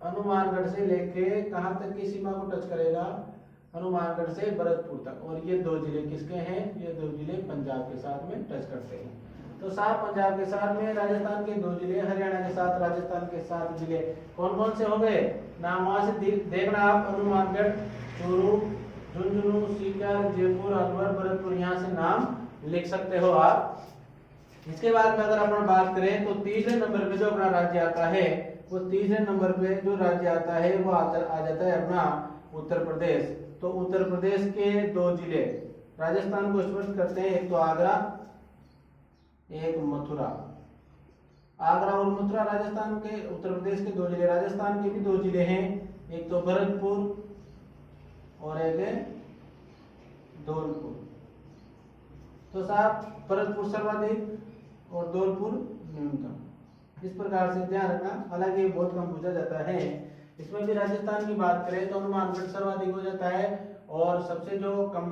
हनुमानगढ़ से लेके कहां तक की सीमा को टच करेगा? हनुमानगढ़ से भरतपुर तक। और ये 2 जिले किसके हैं? ये 2 जिले पंजाब के साथ में टच करते हैं। तो 7 पंजाब के साथ में राजस्थान के 2 जिले, हरियाणा के साथ राजस्थान के 7 जिले कौन कौन से हो गए? नाम वहां से देखना आप, हनुमानगढ़, चूरू, झुंझुनू, सीकर, जयपुर, अलवर, भरतपुर, यहाँ से नाम लिख सकते हो आप। इसके बाद में अगर अपन बात करें तो तीसरे नंबर पे जो अपना राज्य आता है, वो तीसरे नंबर पे जो राज्य आता है वो आ जाता है अपना उत्तर प्रदेश। तो उत्तर प्रदेश के 2 जिले राजस्थान को स्पर्श करते हैं, एक तो आगरा, एक मथुरा। आगरा और मथुरा राजस्थान के, उत्तर प्रदेश के 2 जिले। राजस्थान के भी 2 जिले हैं, एक तो भरतपुर और एक है धौलपुर। तो साहब भरतपुर सर्वाधिक और धौलपुर न्यूनतम। इस प्रकार से ध्यान रखना, हालांकि बहुत कम पूछा जाता है। इसमें भी राजस्थान की बात करें तो हनुमानगढ़ सर्वाधिक हो जाता है और सबसे जो कम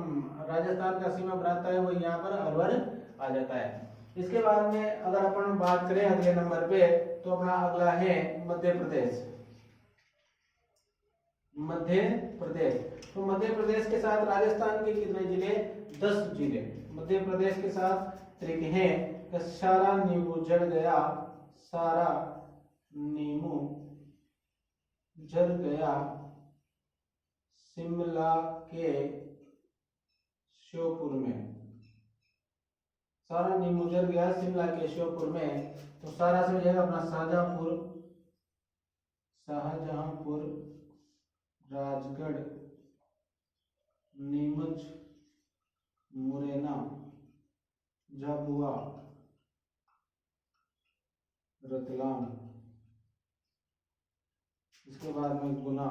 राजस्थान का सीमा बनाता है वो यहाँ पर अलवर आ जाता है। इसके बाद में अगर अपन बात करें अगले नंबर पे तो अपना अगला है मध्य प्रदेश। मध्य प्रदेश। तो मध्य प्रदेश के साथ राजस्थान के कितने जिले? 10 जिले। मध्य प्रदेश के साथ ट्रिक है कि सारा नींबू जड़ गया, सारा नींबू जल गया शिमला के श्योपुर में। सारा नींबू जल गया शिमला के श्योपुर में। तो सारा से हो जाएगा अपना शाहजहांपुर, राजगढ़, नीमच, मुरैना, झाबुआ, रतलाम, इसके बाद में गुना,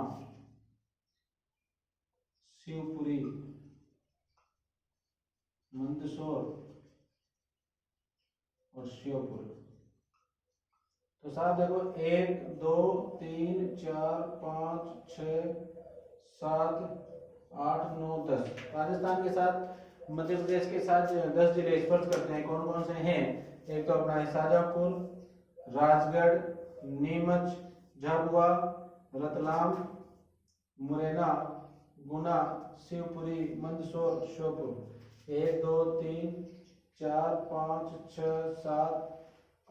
शिवपुरी, मंदसौर और श्योपुर। तो साहब देखो 1 2 3 4 5 6 7 8 9 10 राजस्थान के साथ मध्य प्रदेश के साथ 10 जिले स्पर्श करते हैं। कौन कौन से हैं? एक तो अपना है शाजापुर, राजगढ़, नीमच, झाबुआ, रतलाम, मुरैना, गुना, शिवपुरी, मंदसौर, श्योपुर। 1 2 3 4 5 6 7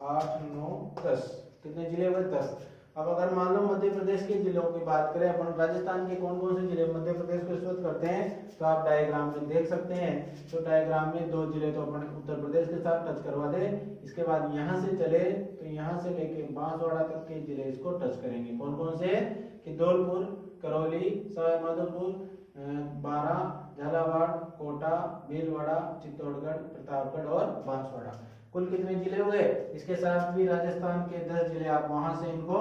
8 9 10 कितने जिले हुए? 10। अब अगर मान लो मध्य प्रदेश के जिलों की बात करें, अपन राजस्थान के कौन कौन से जिले मध्य प्रदेश को स्पर्श करते हैं, तो आप डायग्राम में देख सकते हैं। तो डायग्राम में 2 जिले तो अपन उत्तर प्रदेश के साथ टच करवा दे। इसके बाद यहाँ से चले तो यहाँ से लेके बांसवाड़ा तक के जिले इसको टच करेंगे। कौन कौन से? कि धौलपुर, करौली, सवाईमाधोपुर, बारां, झालावाड़, कोटा, भीलवाड़ा, चित्तौड़गढ़, प्रतापगढ़ और बांसवाड़ा। कुल कितने जिले हुए? इसके साथ भी राजस्थान के 10 जिले आप वहां से इनको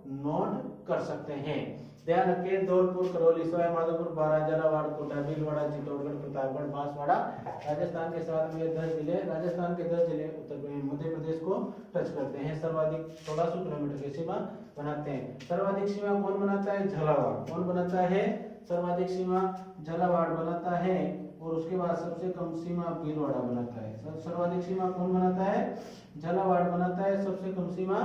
नोट कर सकते हैं। ध्यान रखिए, धौलपुर, करौली, सवाईमाधोपुर, बारां, झालावाड़, कोटा, भीलवाड़ा, चित्तौड़गढ़, प्रतापगढ़, बांसवाड़ा राजस्थान के साथ में 10 जिले। राजस्थान के 10 जिले मध्य प्रदेश को टच करते हैं। सर्वाधिक 1600 किलोमीटर की सीमा बनाते हैं। सर्वाधिक सीमा कौन बनाता है? झालावाड़। कौन बनाता है? सर्वाधिक सीमा झालावाड़ बनाता है। और उसके बाद सबसे कम सीमा भीलवाड़ा बनाता है। सर्वाधिक सीमा कौन बनाता है? झालावाड़ बनाता है। सबसे कम सीमा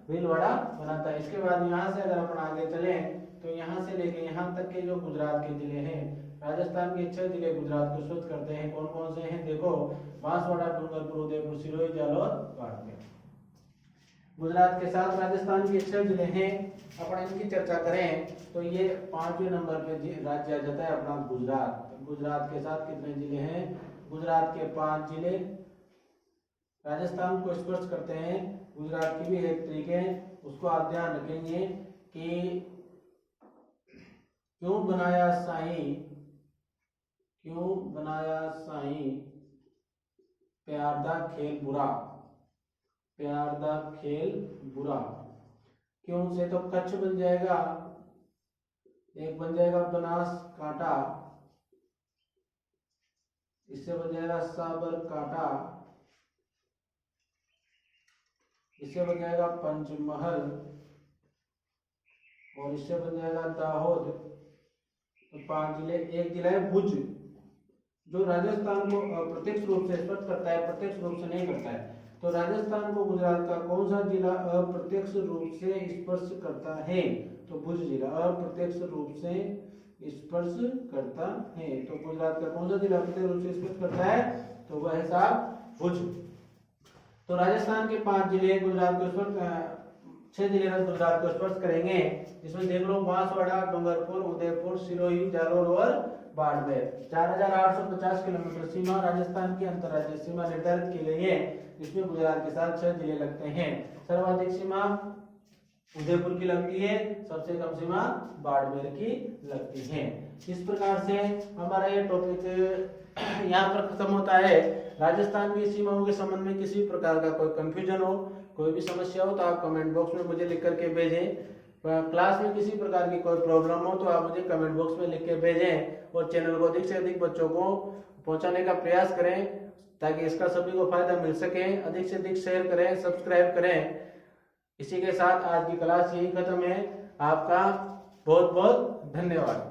भीलवाड़ा बनाता है। इसके बाद यहाँ से अगर अपन आगे चले तो यहाँ से लेके यहाँ तक के जो गुजरात के जिले हैं, राजस्थान के 6 जिले गुजरात को स्पर्श करते हैं। कौन कौन से हैं? देखो, बांसवाड़ा, डूंगरपुर, उदयपुर, सिरोही, जालौर, बाड़मेर। गुजरात के साथ राजस्थान के 6 जिले हैं। अपन इनकी चर्चा करें तो ये 5वें नंबर पे राज्य आ जाता है अपना गुजरात। गुजरात के साथ कितने जिले हैं? गुजरात के 5 जिले राजस्थान को स्पर्श करते हैं। गुजरात की भी एक तरीके है, उसको आप ध्यान रखेंगे कि क्यों बनाया साईं प्यार दा खेल बुरा। प्यार दा खेल बुरा क्यों से? तो कच्छ बन जाएगा, एक बन जाएगा बनास कांटा, इससे बन जाएगा साबर कांटा, इससे बन जाएगा पंचमहल और इससे बन जाएगा दाहोद। तो 5 जिले। एक जिला है भुज, जो राजस्थान को अप्रत्यक्ष रूप से स्पर्श करता है, प्रत्यक्ष रूप से नहीं करता है। तो राजस्थान को गुजरात का कौन सा जिला अप्रत्यक्ष रूप से स्पर्श करता है? तो भुज जिला अप्रत्यक्ष रूप से स्पर्श करता है। तो गुजरात का कौन सा जिला अप्रत्यक्ष रूप से स्पर्श करता है? तो वह है साहब भुज। तो राजस्थान के 5 जिले गुजरात को स्पर्श 6 जिले गुजरात को स्पर्श करेंगे, जिसमें देख लो बांसवाड़ा, डूंगरपुर, उदयपुर, सिरोही, जालौर और बाड़मेर। 4850 किलोमीटर सीमा राजस्थान की अंतर्राज्यीय सीमा निर्धारित की गई है, जिसमें गुजरात के साथ 6 जिले लगते हैं। सर्वाधिक सीमा उदयपुर की लगती है, सबसे कम सीमा बाड़मेर की लगती है। इस प्रकार से हमारा ये टॉपिक यहाँ पर खत्म होता है। राजस्थान की सीमाओं के संबंध में किसी प्रकार का कोई कंफ्यूजन हो, कोई भी समस्या हो तो आप कमेंट बॉक्स में मुझे लिख करके भेजें। क्लास में किसी प्रकार की कोई प्रॉब्लम हो तो आप मुझे कमेंट बॉक्स में लिख के भेजें और चैनल को अधिक से अधिक बच्चों को पहुंचाने का प्रयास करें, ताकि इसका सभी को फायदा मिल सके। अधिक से अधिक शेयर करें, सब्सक्राइब करें। इसी के साथ आज की क्लास यही खत्म है। आपका बहुत बहुत धन्यवाद।